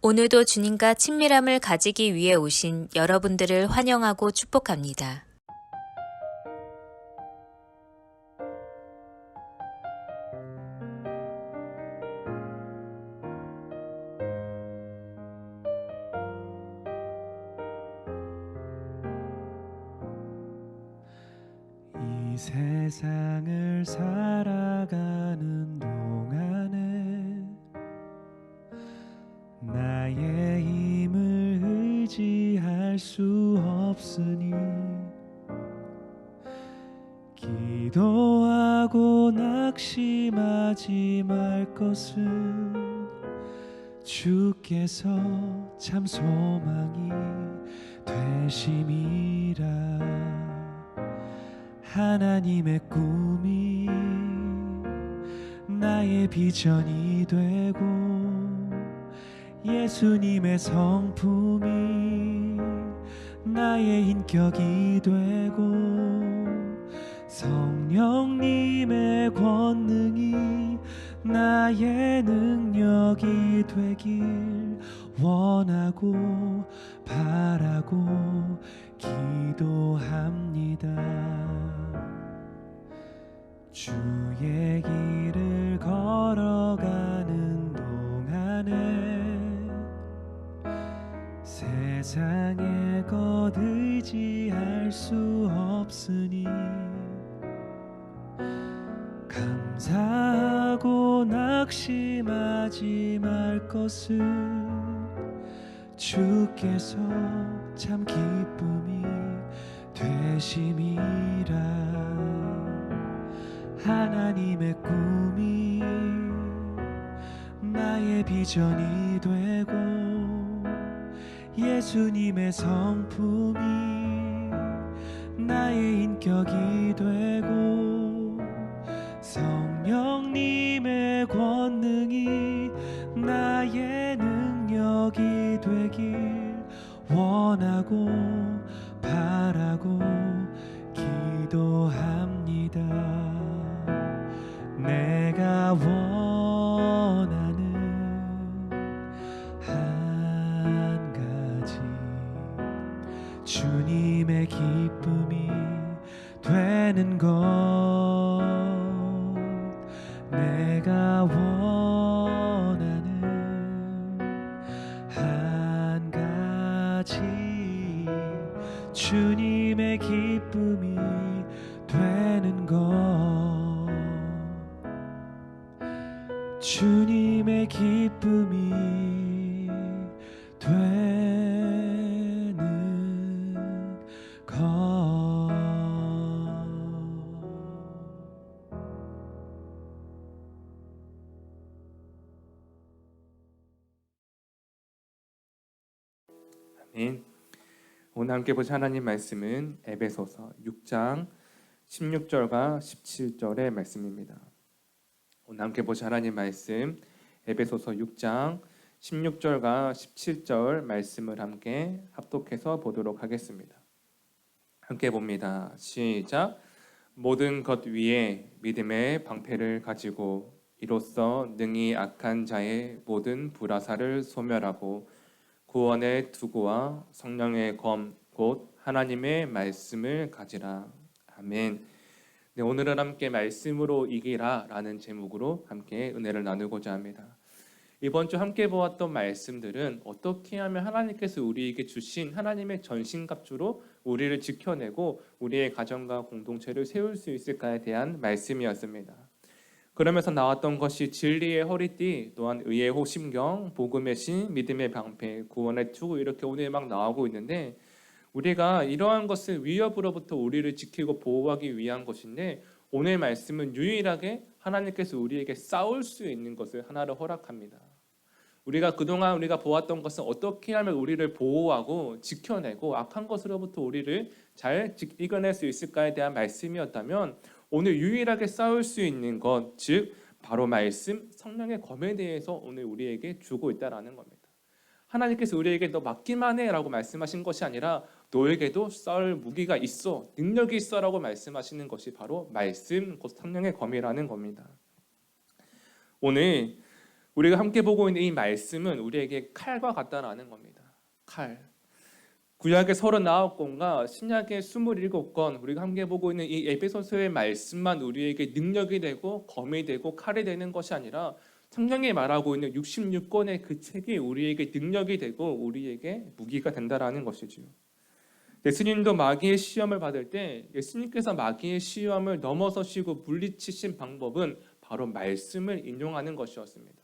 오늘도 주님과 친밀함을 가지기 위해 오신 여러분들을 환영하고 축복합니다. 이 세상을 살아가는 동안에 나의 힘을 의지할 수 없으니 기도하고 낙심하지 말 것은 주께서 참 소망이 되심이라. 하나님의 꿈이 나의 비전이 되고 예수님의 성품이 나의 인격이 되고 성령님의 권능이 나의 능력이 되길 원하고 바라고 기도합니다. 주의 길을 걸어가는 동안에 세상의 것 의지할 수 없으니 감사하고 낙심하지 말 것은 주께서 참 기쁨이 되심이라. 하나님의 꿈이 나의 비전이 되고 예수님의 성품이 나의 인격이 되고 성령님의 권능이 나의 능력이 되길 원하고 바라고 기도합니다. 내가 원하는 한 가지 주님의 기쁨이 되는 것. 내가 원하는 한 가지 주님의 기쁨이 되는 것. 주님의 기쁨이 되는 것. 아멘. 오늘 함께 보실 하나님 말씀은 에베소서 6장 16절과 17절의 말씀입니다. 오늘 함께 보실 하나님 말씀 에베소서 6장 16절과 17절 말씀을 함께 합독해서 보도록 하겠습니다. 함께 봅니다. 시작. 모든 것 위에 믿음의 방패를 가지고 이로써 능히 악한 자의 모든 불화살을 소멸하고 구원의 투구와 성령의 검 곧 하나님의 말씀을 가지라. 아멘. 네, 오늘은 함께 말씀으로 이기라 라는 제목으로 함께 은혜를 나누고자 합니다. 이번 주 함께 보았던 말씀들은 어떻게 하면 하나님께서 우리에게 주신 하나님의 전신갑주로 우리를 지켜내고 우리의 가정과 공동체를 세울 수 있을까에 대한 말씀이었습니다. 그러면서 나왔던 것이 진리의 허리띠, 또한 의의 호심경, 복음의 신, 믿음의 방패, 구원의 투구 이렇게 오늘 막 나오고 있는데 우리가 이러한 것을 위협으로부터 우리를 지키고 보호하기 위한 것인데 오늘 말씀은 유일하게 하나님께서 우리에게 싸울 수 있는 것을 하나를 허락합니다. 우리가 그동안 우리가 보았던 것은 어떻게 하면 우리를 보호하고 지켜내고 악한 것으로부터 우리를 잘 이겨낼 수 있을까에 대한 말씀이었다면 오늘 유일하게 싸울 수 있는 것, 즉 바로 말씀, 성령의 검에 대해서 오늘 우리에게 주고 있다는 겁니다. 하나님께서 우리에게 너 맡기만 해라고 말씀하신 것이 아니라 너에게도 싸울 무기가 있어, 능력이 있어라고 말씀하시는 것이 바로 말씀, 곧 성령의 검이라는 겁니다. 오늘 우리가 함께 보고 있는 이 말씀은 우리에게 칼과 같다라는 겁니다. 칼. 구약의 39권과 신약의 27권, 우리가 함께 보고 있는 이 에베소서의 말씀만 우리에게 능력이 되고 검이 되고 칼이 되는 것이 아니라 성경이 말하고 있는 66권의 그 책이 우리에게 능력이 되고 우리에게 무기가 된다라는 것이지요. 예수님도 마귀의 시험을 받을 때 예수님께서 마귀의 시험을 넘어서시고 물리치신 방법은 바로 말씀을 인용하는 것이었습니다.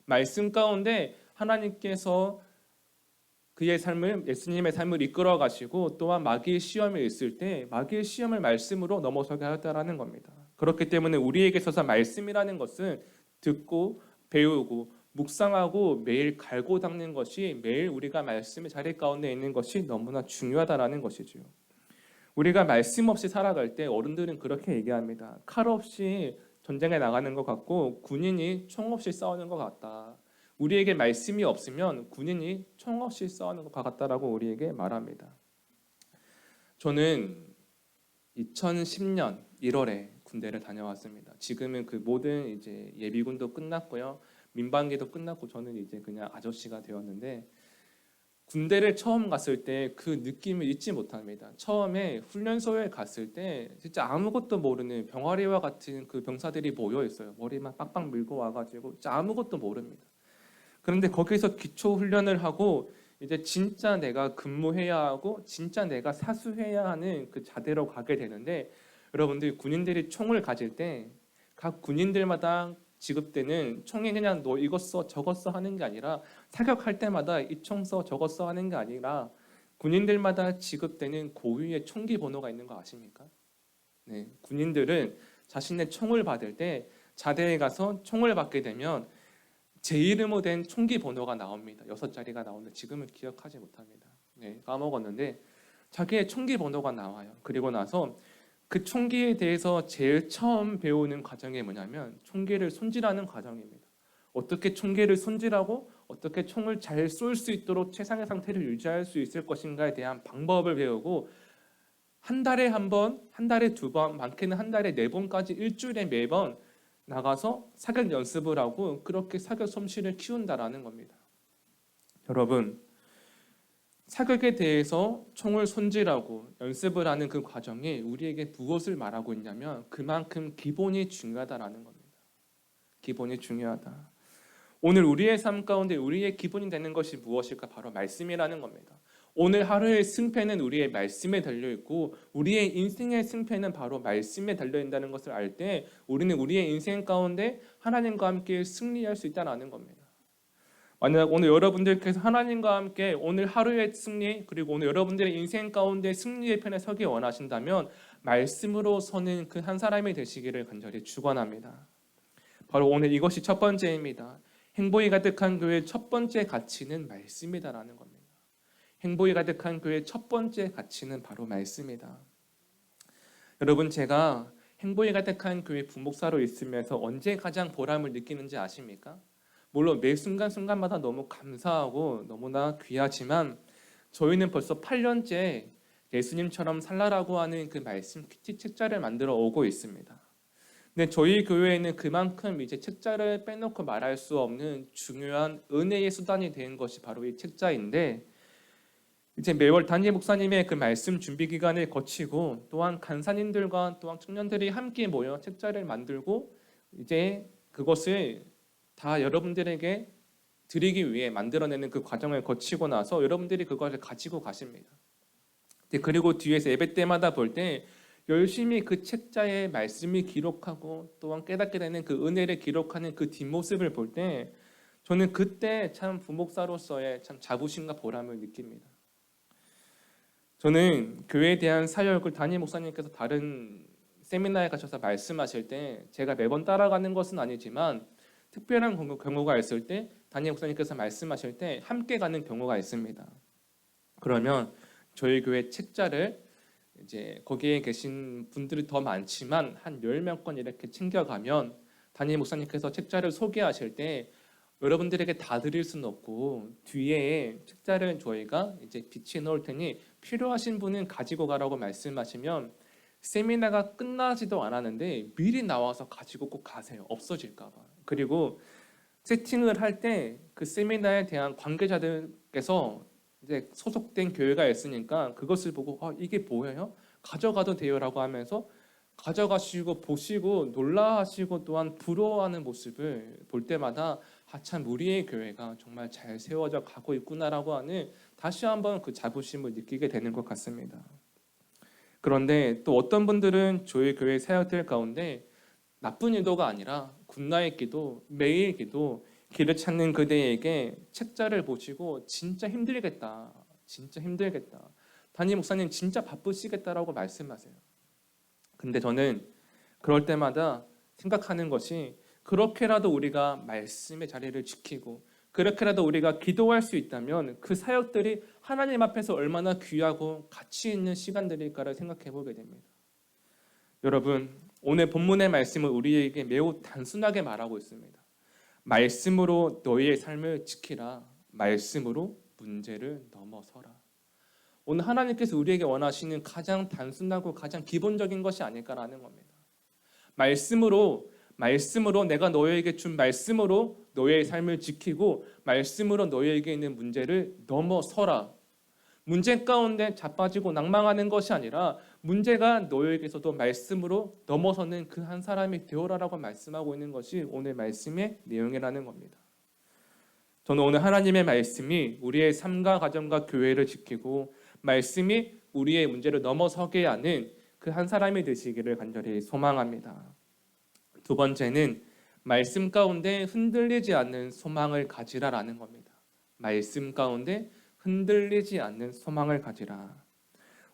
말씀 가운데 하나님께서 그의 삶을, 예수님의 삶을 이끌어 가시고 또한 마귀의 시험에 있을 때 마귀의 시험을 말씀으로 넘어서게 하였다라는 겁니다. 그렇기 때문에 우리에게 있어서 말씀이라는 것은 듣고 배우고 묵상하고 매일 갈고 닦는 것이, 매일 우리가 말씀의 자리 가운데 있는 것이 너무나 중요하다라는 것이지요. 우리가 말씀 없이 살아갈 때 어른들은 그렇게 얘기합니다. 칼 없이 전쟁에 나가는 것 같고 군인이 총 없이 싸우는 것 같다. 우리에게 말씀이 없으면 군인이 총 없이 싸우는 것 같다라고 우리에게 말합니다. 저는 2010년 1월에 군대를 다녀왔습니다. 지금은 그 모든 이제 예비군도 끝났고요, 민방기도 끝났고 저는 이제 그냥 아저씨가 되었는데, 군대를 처음 갔을 때 그 느낌을 잊지 못합니다. 처음에 훈련소에 갔을 때 진짜 아무것도 모르는 병아리와 같은 그 병사들이 모여 있어요. 머리만 빡빡 밀고 와가지고 진짜 아무것도 모릅니다. 그런데 거기서 기초 훈련을 하고 이제 진짜 내가 근무해야 하고 진짜 내가 사수해야 하는 그 자대로 가게 되는데, 여러분들 군인들이 총을 가질 때 각 군인들마다 지급되는 총이 그냥 너 이거 써 저거 써 하는 게 아니라, 사격할 때마다 이 총 써 저거 써 하는 게 아니라 군인들마다 지급되는 고유의 총기 번호가 있는 거 아십니까? 네, 군인들은 자신의 총을 받을 때 자대에 가서 총을 받게 되면 제 이름으로 된 총기 번호가 나옵니다. 6자리가 나오는데 지금은 기억하지 못합니다. 네, 까먹었는데 자기의 총기 번호가 나와요. 그리고 나서 그 총기에 대해서 제일 처음 배우는 과정이 뭐냐면 총기를 손질하는 과정입니다. 어떻게 총기를 손질하고 어떻게 총을 잘 쏠 수 있도록 최상의 상태를 유지할 수 있을 것인가에 대한 방법을 배우고, 한 달에 한 번, 한 달에 두 번, 많게는 한 달에 4번까지 일주일에 매번 나가서 사격 연습을 하고 그렇게 사격 솜씨를 키운다라는 겁니다. 여러분, 사격에 대해서 총을 손질하고 연습을 하는 그 과정이 우리에게 무엇을 말하고 있냐면 그만큼 기본이 중요하다라는 겁니다. 기본이 중요하다. 오늘 우리의 삶 가운데 우리의 기본이 되는 것이 무엇일까? 바로 말씀이라는 겁니다. 오늘 하루의 승패는 우리의 말씀에 달려있고 우리의 인생의 승패는 바로 말씀에 달려있다는 것을 알 때 우리는 우리의 인생 가운데 하나님과 함께 승리할 수 있다는 겁니다. 만약 오늘 여러분들께서 하나님과 함께 오늘 하루의 승리, 그리고 오늘 여러분들의 인생 가운데 승리의 편에 서기 원하신다면 말씀으로 서는 그 한 사람이 되시기를 간절히 축원합니다. 바로 오늘 이것이 첫 번째입니다. 행복이 가득한 교회의 첫 번째 가치는 말씀이다라는 겁니다. 행복이 가득한 교회의 첫 번째 가치는 바로 말씀이다. 여러분, 제가 행복이 가득한 교회 부목사로 있으면서 언제 가장 보람을 느끼는지 아십니까? 물론 매 순간순간마다 너무 감사하고 너무나 귀하지만 저희는 벌써 8년째 예수님처럼 살라라고 하는 그 말씀 큐티 책자를 만들어 오고 있습니다. 근데 저희 교회에는 그만큼 이제 책자를 빼놓고 말할 수 없는 중요한 은혜의 수단이 된 것이 바로 이 책자인데, 이제 매월 담임 목사님의 그 말씀 준비 기간을 거치고 또한 간사님들과 또한 청년들이 함께 모여 책자를 만들고 이제 그것을 다 여러분들에게 드리기 위해 만들어내는 그 과정을 거치고 나서 여러분들이 그것을 가지고 가십니다. 그리고 뒤에서 예배 때마다 볼 때 열심히 그 책자에 말씀이 기록하고 또한 깨닫게 되는 그 은혜를 기록하는 그 뒷모습을 볼 때 저는 그때 참 부목사로서의 참 자부심과 보람을 느낍니다. 저는 교회에 대한 사역을 담임 목사님께서 다른 세미나에 가셔서 말씀하실 때 제가 매번 따라가는 것은 아니지만 특별한 경우가 있을 때 담임 목사님께서 말씀하실 때 함께 가는 경우가 있습니다. 그러면 저희 교회 책자를 이제 거기에 계신 분들이 더 많지만 한 10명권 이렇게 챙겨가면 담임 목사님께서 책자를 소개하실 때 여러분들에게 다 드릴 수는 없고 뒤에 책자를 저희가 이제 비치해 놓을 테니 필요하신 분은 가지고 가라고 말씀하시면 세미나가 끝나지도 않았는데 미리 나와서 가지고 꼭 가세요. 없어질까 봐. 그리고 세팅을 할 때 그 세미나에 대한 관계자들께서 이제 소속된 교회가 있으니까 그것을 보고 이게 뭐예요? 가져가도 돼요라고 하면서 가져가시고 보시고 놀라하시고 또한 부러워하는 모습을 볼 때마다 참 우리의 교회가 정말 잘 세워져 가고 있구나라고 하는 다시 한번 그 자부심을 느끼게 되는 것 같습니다. 그런데 또 어떤 분들은 저희 교회 사역들 가운데 나쁜 의도가 아니라 굿나잇 기도, 매일 기도, 길을 찾는 그대에게 책자를 보시고 진짜 힘들겠다. 담임 목사님 진짜 바쁘시겠다라고 말씀하세요. 근데 저는 그럴 때마다 생각하는 것이 그렇게라도 우리가 말씀의 자리를 지키고 그렇게라도 우리가 기도할 수 있다면 그 사역들이 하나님 앞에서 얼마나 귀하고 가치 있는 시간들일까를 생각해 보게 됩니다. 여러분, 오늘 본문의 말씀은 우리에게 매우 단순하게 말하고 있습니다. 말씀으로 너희의 삶을 지키라. 말씀으로 문제를 넘어서라. 오늘 하나님께서 우리에게 원하시는 가장 단순하고 가장 기본적인 것이 아닐까라는 겁니다. 말씀으로 내가 너희에게 준 말씀으로 너희의 삶을 지키고 말씀으로 너희에게 있는 문제를 넘어서라. 문제 가운데 자빠지고 낭망하는 것이 아니라 문제가 너희에게서도 말씀으로 넘어서는 그 한 사람이 되어라라고 말씀하고 있는 것이 오늘 말씀의 내용이라는 겁니다. 저는 오늘 하나님의 말씀이 우리의 삶과 가정과 교회를 지키고 말씀이 우리의 문제를 넘어서게 하는 그 한 사람이 되시기를 간절히 소망합니다. 두 번째는 말씀 가운데 흔들리지 않는 소망을 가지라라는 겁니다. 말씀 가운데 흔들리지 않는 소망을 가지라.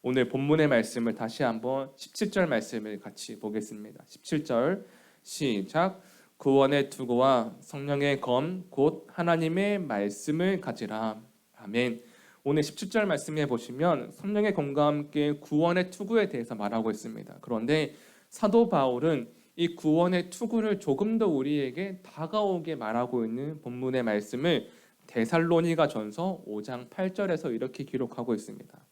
오늘 본문의 말씀을 다시 한번 17절 말씀을 같이 보겠습니다. 17절 시작. 구원의 투구와 성령의 검 곧 하나님의 말씀을 가지라. 아멘. 오늘 17절 말씀에 보시면 성령의 검과 함께 구원의 투구에 대해서 말하고 있습니다. 그런데 사도 바울은 이 구원의 투구를 조금 더 우리에게 다가오게 말하고 있는 본문의 말씀을 데살로니가전서 5장 8절에서 이렇게 기록하고 있습니다.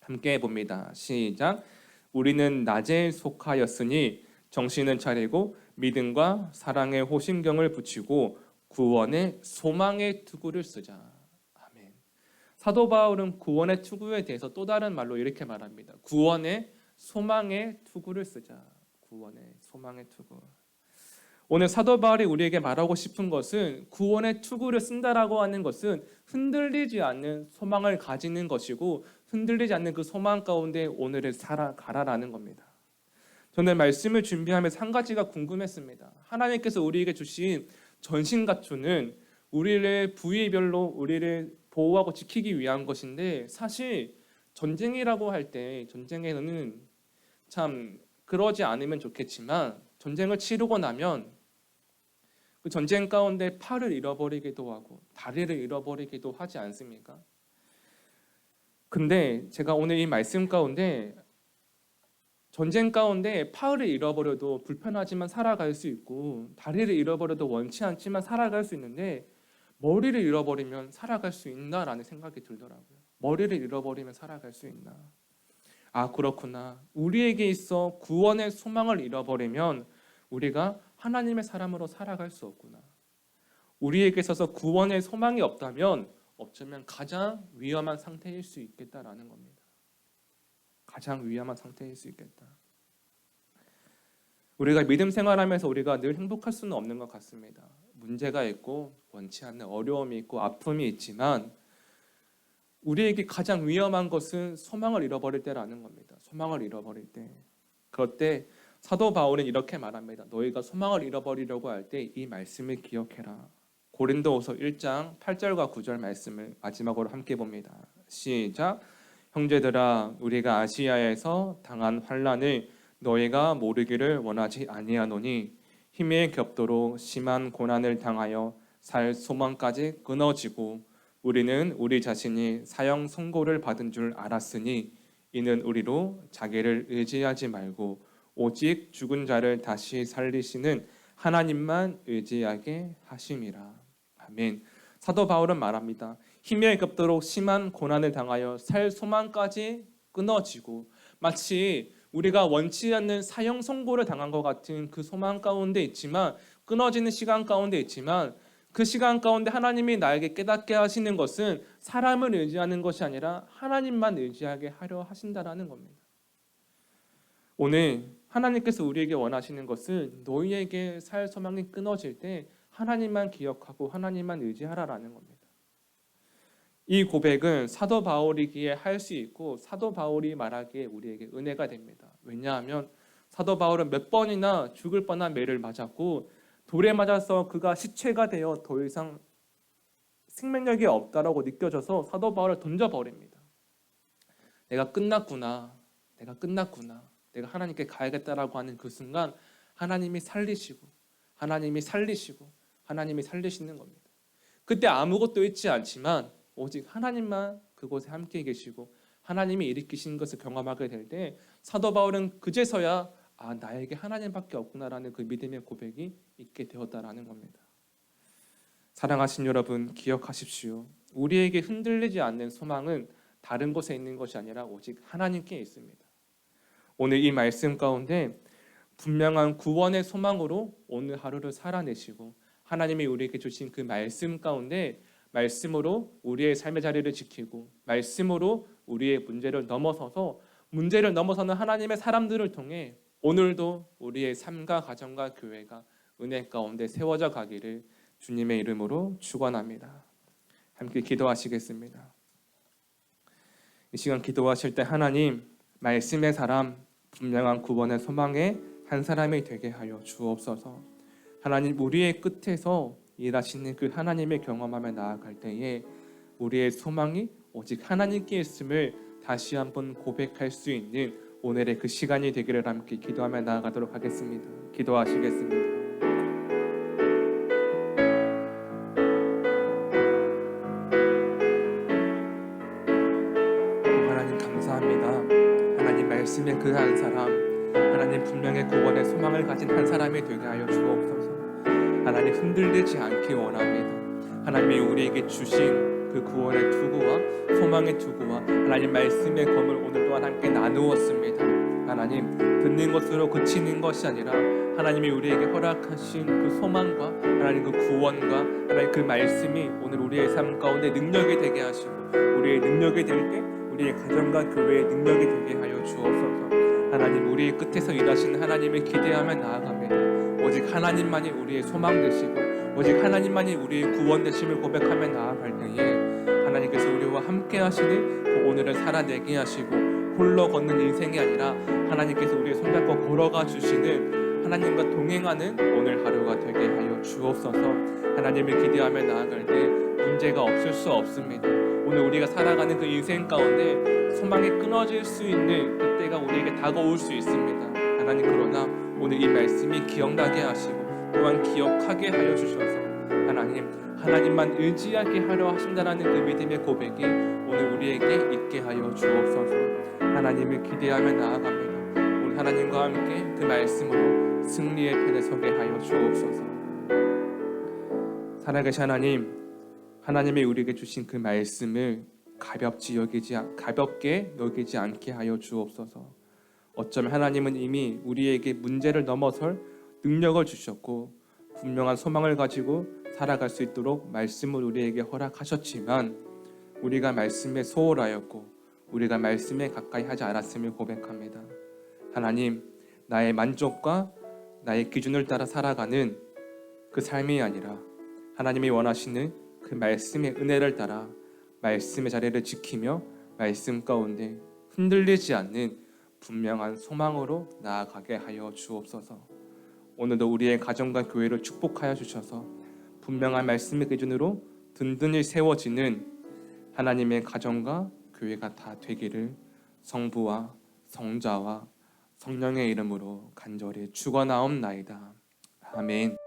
함께 봅니다. 시작. 우리는 낮에 속하였으니 정신을 차리고 믿음과 사랑의 호심경을 붙이고 구원의 소망의 투구를 쓰자. 아멘. 사도 바울은 구원의 투구에 대해서 또 다른 말로 이렇게 말합니다. 구원의 소망의 투구를 쓰자. 구원의 소망의 투구. 오늘 사도 바울이 우리에게 말하고 싶은 것은 구원의 투구를 쓴다라고 하는 것은 흔들리지 않는 소망을 가지는 것이고 흔들리지 않는 그 소망 가운데 오늘을 살아가라라는 겁니다. 저는 말씀을 준비하면서 한 가지가 궁금했습니다. 하나님께서 우리에게 주신 전신갑주는 우리를 부위별로 우리를 보호하고 지키기 위한 것인데 사실 전쟁이라고 할 때 전쟁에는 참 그러지 않으면 좋겠지만 전쟁을 치르고 나면 그 전쟁 가운데 팔을 잃어버리기도 하고 다리를 잃어버리기도 하지 않습니까? 근데 제가 오늘 이 말씀 가운데 전쟁 가운데 팔을 잃어버려도 불편하지만 살아갈 수 있고 다리를 잃어버려도 원치 않지만 살아갈 수 있는데 머리를 잃어버리면 살아갈 수 있나라는 생각이 들더라고요. 머리를 잃어버리면 살아갈 수 있나? 아, 그렇구나. 우리에게 있어 구원의 소망을 잃어버리면 우리가 하나님의 사람으로 살아갈 수 없구나. 우리에게 있어서 구원의 소망이 없다면 어쩌면 가장 위험한 상태일 수 있겠다라는 겁니다. 가장 위험한 상태일 수 있겠다. 우리가 믿음 생활하면서 우리가 늘 행복할 수는 없는 것 같습니다. 문제가 있고 원치 않는 어려움이 있고 아픔이 있지만 우리에게 가장 위험한 것은 소망을 잃어버릴 때라는 겁니다. 소망을 잃어버릴 때. 그럴 때 사도 바울은 이렇게 말합니다. 너희가 소망을 잃어버리려고 할 때 이 말씀을 기억해라. 고린도후서 1장 8절과 9절 말씀을 마지막으로 함께 봅니다. 시작. 형제들아, 우리가 아시아에서 당한 환난을 너희가 모르기를 원하지 아니하노니 힘에 겹도록 심한 고난을 당하여 살 소망까지 끊어지고 우리는 우리 자신이 사형 선고를 받은 줄 알았으니 이는 우리로 자기를 의지하지 말고 오직 죽은 자를 다시 살리시는 하나님만 의지하게 하심이라. 아멘. 사도 바울은 말합니다. 힘에 겹도록 심한 고난을 당하여 살 소망까지 끊어지고 마치 우리가 원치 않는 사형 선고를 당한 것 같은 그 소망 가운데 있지만 끊어지는 시간 가운데 있지만 그 시간 가운데 하나님이 나에게 깨닫게 하시는 것은 사람을 의지하는 것이 아니라 하나님만 의지하게 하려 하신다라는 겁니다. 오늘 하나님께서 우리에게 원하시는 것은 너희에게 살 소망이 끊어질 때 하나님만 기억하고 하나님만 의지하라라는 겁니다. 이 고백은 사도 바울이기에 할 수 있고 사도 바울이 말하기에 우리에게 은혜가 됩니다. 왜냐하면 사도 바울은 몇 번이나 죽을 뻔한 매를 맞았고 돌에 맞아서 그가 시체가 되어 더 이상 생명력이 없다라고 느껴져서 사도 바울을 던져버립니다. 내가 끝났구나. 내가 하나님께 가야겠다라고 하는 그 순간 하나님이 살리시고 하나님이 살리시는 겁니다. 그때 아무것도 있지 않지만 오직 하나님만 그곳에 함께 계시고 하나님이 일으키신 것을 경험하게 될 때 사도 바울은 그제서야 나에게 하나님밖에 없구나라는 그 믿음의 고백이 있게 되었다라는 겁니다. 사랑하신 여러분, 기억하십시오. 우리에게 흔들리지 않는 소망은 다른 곳에 있는 것이 아니라 오직 하나님께 있습니다. 오늘 이 말씀 가운데 분명한 구원의 소망으로 오늘 하루를 살아내시고 하나님이 우리에게 주신 그 말씀 가운데 말씀으로 우리의 삶의 자리를 지키고 말씀으로 우리의 문제를 넘어서는 하나님의 사람들을 통해 오늘도 우리의 삶과 가정과 교회가 은혜 가운데 세워져 가기를 주님의 이름으로 축원합니다. 함께 기도하시겠습니다. 이 시간 기도하실 때 하나님, 말씀의 사람, 분명한 구원의 소망의 한 사람이 되게 하여 주옵소서. 하나님, 우리의 끝에서 일하시는 그 하나님의 경험하며 나아갈 때에 우리의 소망이 오직 하나님께 있음을 다시 한번 고백할 수 있는 오늘의 그 시간이 되기를 함께 기도하며 나아가도록 하겠습니다. 기도하시겠습니다. 하나님 감사합니다. 하나님 말씀의 그 한 사람, 하나님 분명의 구원의 소망을 가진 한 사람이 되게 하여 주옵소서. 하나님 흔들리지 않기 원합니다. 하나님이 우리에게 주신 그 구원의 투구와 소망의 투구와 하나님 말씀의 검을 오늘 또한 함께 나누었습니다. 하나님 듣는 것으로 그치는 것이 아니라 하나님이 우리에게 허락하신 그 소망과 하나님 그 구원과 하나님 그 말씀이 오늘 우리의 삶 가운데 능력이 되게 하시고 우리의 능력이 될 때 우리의 가정과 교회의 능력이 되게 하여 주옵소서. 하나님 우리의 끝에서 일하시는 하나님을 기대하며 나아갑니다. 오직 하나님만이 우리의 소망 되시고 오직 하나님만이 우리의 구원 되심을 고백하며 나아갈 때에 하나님께서 우리와 함께 하시는 그 오늘을 살아내게 하시고 홀로 걷는 인생이 아니라 하나님께서 우리의 손잡고 걸어가 주시는 하나님과 동행하는 오늘 하루가 되게 하여 주옵소서. 하나님을 기대하며 나아갈 때 문제가 없을 수 없습니다. 오늘 우리가 살아가는 그 인생 가운데 소망이 끊어질 수 있는 그때가 우리에게 다가올 수 있습니다. 하나님 그러나 오늘 이 말씀이 기억나게 하시고 또한 기억하게 하여 주셔서 하나님만 의지하게 하려 하신다라는 그 믿음의 고백이 오늘 우리에게 있게 하여 주옵소서. 하나님을 기대하며 나아갑니다. 오늘 하나님과 함께 그 말씀으로 승리의 편에 서게 하여 주옵소서. 살아계신 하나님이 우리에게 주신 그 말씀을 가볍게 여기지 않게 하여 주옵소서. 어쩌면 하나님은 이미 우리에게 문제를 넘어설 능력을 주셨고 분명한 소망을 가지고 살아갈 수 있도록 말씀을 우리에게 허락하셨지만 우리가 말씀에 소홀하였고 우리가 말씀에 가까이 하지 않았음을 고백합니다. 하나님, 나의 만족과 나의 기준을 따라 살아가는 그 삶이 아니라 하나님이 원하시는 그 말씀의 은혜를 따라 말씀의 자리를 지키며 말씀 가운데 흔들리지 않는 분명한 소망으로 나아가게 하여 주옵소서. 오늘도 우리의 가정과 교회를 축복하여 주셔서 분명한 말씀의 기준으로 든든히 세워지는 하나님의 가정과 교회가 다 되기를 성부와 성자와 성령의 이름으로 간절히 축원하옵나이다. 아멘.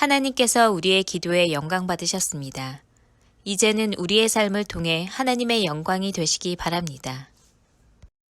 하나님께서 우리의 기도에 영광 받으셨습니다. 이제는 우리의 삶을 통해 하나님의 영광이 되시기 바랍니다.